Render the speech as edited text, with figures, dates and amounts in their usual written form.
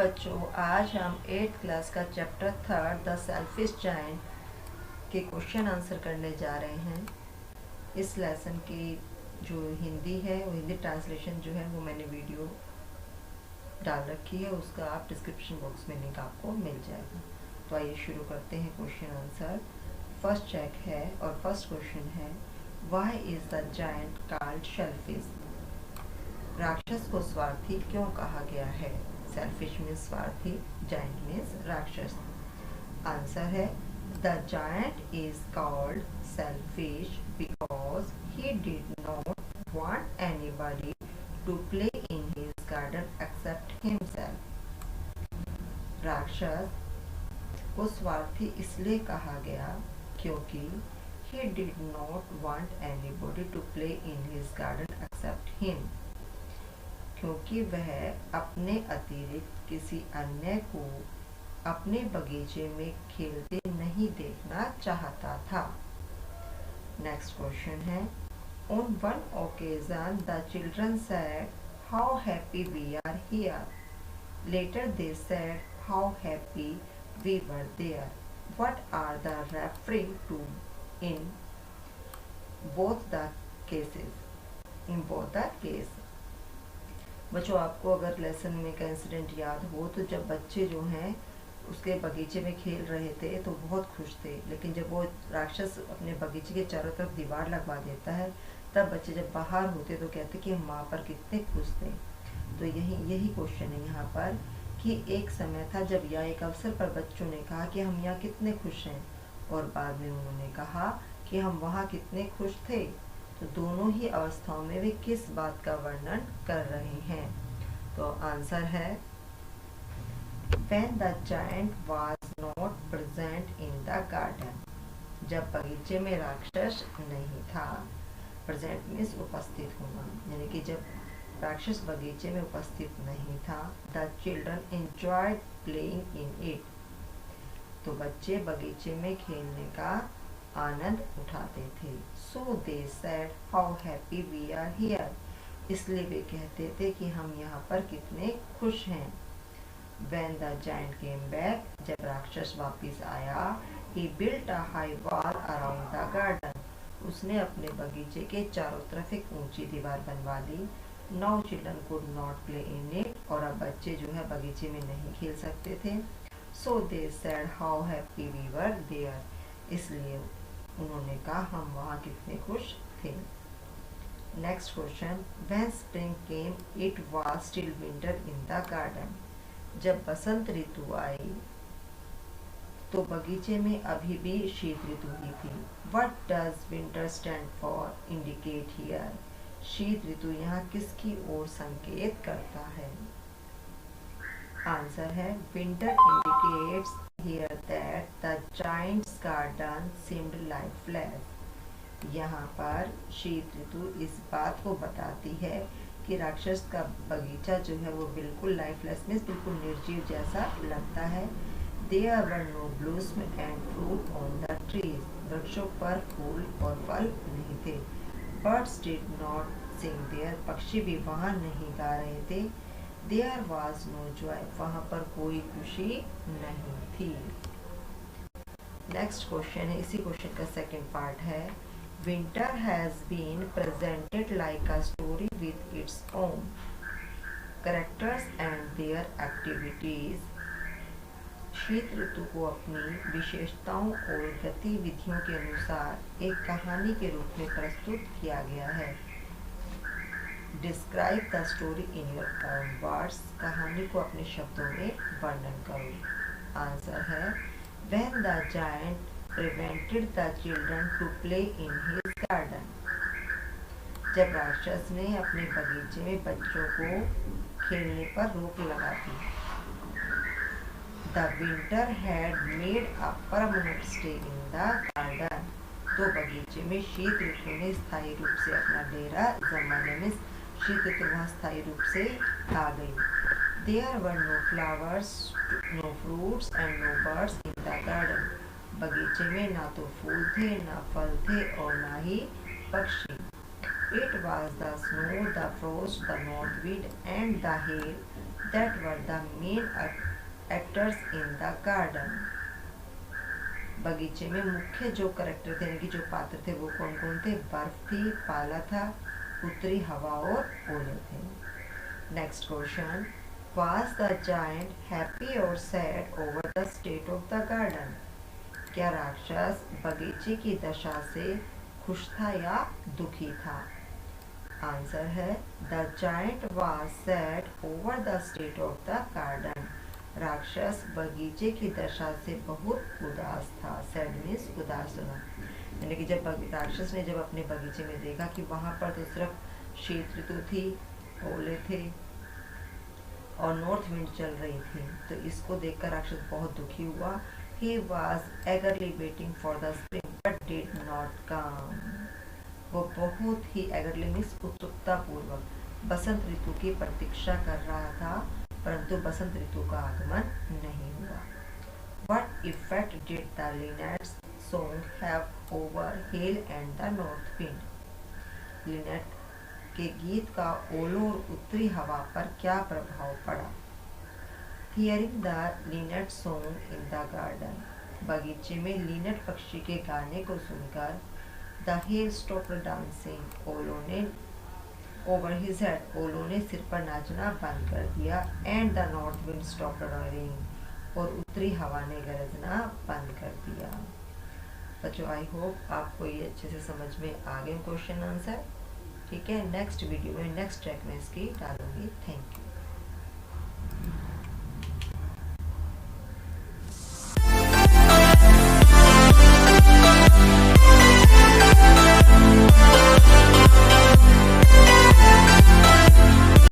बच्चों, आज हम 8th क्लास का चैप्टर 3 द सेल्फिश जायंट के क्वेश्चन आंसर करने जा रहे हैं। इस लेसन की जो हिंदी है वो हिंदी ट्रांसलेशन जो है वो मैंने वीडियो डाल रखी है, उसका आप डिस्क्रिप्शन बॉक्स में लिंक आपको मिल जाएगा। तो आइए शुरू करते हैं क्वेश्चन आंसर। फर्स्ट चेक है और फर्स्ट क्वेश्चन है, why is the giant called selfish? राक्षस को स्वार्थी क्यों कहा गया है? सेल्फिश मीन्स स्वार्थी, जायंट मीन्स राक्षस। आंसर है, the giant is called selfish because he did not want anybody to play in his garden except himself. राक्षस को स्वार्थी इसलिए कहा गया क्योंकि he did not want anybody to play in his garden except him, क्योंकि वह अपने अतिरिक्त किसी अन्य को अपने बगीचे में खेलते नहीं देखना चाहता था। नेक्स्ट क्वेश्चन है, on one occasion the children said how happy we are here. Later they said how happy we were there. What are the referring to in both the cases? In both the case, बच्चों आपको अगर lesson में का incident याद हो तो जब बच्चे जो हैं उसके बगीचे में खेल रहे थे तो बहुत खुश थे, लेकिन जब वो राक्षस अपने बगीचे के चारों तरफ दीवार लगवा देता है तब बच्चे जब बाहर होते तो कहते कि हम वहाँ पर कितने खुश थे। तो यही क्वेश्चन है यहाँ पर कि एक समय था जब या एक अवसर पर बच्चों ने कहा कि हम यहाँ कितने खुश हैं, और बाद में उन्होंने कहा कि हम वहाँ कितने खुश थे। तो दोनों ही अवस्थाओं में वे किस बात का वर्णन कर रहे हैं? तो आंसर है, when the giant was not present in the garden, जब बगीचे में राक्षस नहीं था। प्रेजेंट मीन्स उपस्थित होना, यानी कि जब राक्षस बगीचे में उपस्थित नहीं था। the children enjoyed playing in it, तो बच्चे बगीचे में खेलने का आनंद उठाते थे। So they said how happy we are here, इसलिए वे कहते थे कि हम यहाँ पर कितने खुश हैं। When the giant came back, जब राक्षस वापिस आया, he built a high wall around the garden, उसने अपने बगीचे के चारों तरफ एक ऊंची दीवार बनवा ली। Now children could not play in it, और अब बच्चे जो है बगीचे में नहीं खेल सकते थे। So they said how happy we were there, इसलिए उन्होंने कहा हम वहाँ कितने खुश थे। Next question, when spring came it was still winter in the garden, जब बसंत ऋतु आई तो बगीचे में अभी भी शीत ऋतु ही थी। What does winter stand for indicate here, शीत ऋतु यहाँ किसकी ओर संकेत करता है? आंसर है, winter indicates here that the giant's garden seemed lifeless, यहाँ पर शीत ऋतु इस बात को बताती है कि राक्षस का बगीचा जो है वो बिल्कुल लाइफलेस मीन्स बिल्कुल निर्जीव जैसा लगता है। There were no blossom and fruit on the trees, वृक्षों पर फूल और फल नहीं थे। Birds did not sing there, पक्षी भी वहाँ नहीं गा रहे थे। There was no joy, वहाँ पर कोई खुशी नहीं थी। नेक्स्ट क्वेश्चन है, इसी क्वेश्चन का सेकंड पार्ट है, Winter has been presented like a story with its own characters and their activities. शीत ऋतु को अपनी विशेषताओं और गतिविधियों के अनुसार एक कहानी के रूप में प्रस्तुत किया गया है। Describe the story in your own words, कहानी को अपने शब्दों में वर्णन करो। आंसर है, when the giant prevented the children to play in his garden, जब राक्षस ने अपने बगीचे में बच्चों को खेलने पर रोक लगा दी। The winter had made a permanent stay in the garden, तो बगीचे में शीत ऋतु ने स्थायी रूप से अपना डेरा जमाने में शीत ऋतु वहाँ स्थायी रूप से आ गई। There were no flowers, no fruits and no birds in the garden, बगीचे में ना तो फूल थे, ना फल थे और ना ही पक्षी। It was the snow, the frost, the north wind and the hail that were the main actors in the garden. बगीचे में मुख्य जो करेक्टर थे, यानी कि जो पात्र थे, वो कौन कौन थे? बर्फ थी, पाला था, उत्तरी हवा और ओले थे। Next question, was the giant happy or sad over the state of the garden? क्या राक्षस बगीचे की दशा से खुश था या दुखी था? आंसर है the giant was sad over the state of the garden. राक्षस बगीचे की दशा से बहुत उदास था। सैड मीन्स उदास होना, यानी कि जब राक्षस ने जब अपने बगीचे में देखा कि वहां पर तो सिर्फ शीत ऋतु थी, ओले थे और नॉर्थ विंड चल रही थी, तो इसको देखकर राक्षस बहुत दुखी हुआ। He was eagerly waiting for the spring but did not come. वो बहुत ही eagerly मीन्स उत्सुकता पूर्वक बसंत ऋतु की प्रतीक्षा कर रहा था, परंतु बसंत ऋतु का आगमन नहीं हुआ। What effect did the linnet's song have over hail and the north wind? Lynette के गीत का ओलों और उत्तरी हवा पर क्या प्रभाव पड़ा? Hearing the linnet song in the garden, बगीचे में लिनेट पक्षी के गाने को सुनकर the hail stopped dancing, ओलों ने over his head, ओलों ने सिर पर नाचना बंद कर दिया and the north wind stopped roaring, और उत्तरी हवा ने गरजना बंद कर दिया। बच्चों, आई होप आपको ये अच्छे से समझ में आ गए क्वेश्चन आंसर। ठीक है, नेक्स्ट वीडियो में नेक्स्ट ट्रैक में इसकी डालूंगी। Thank you.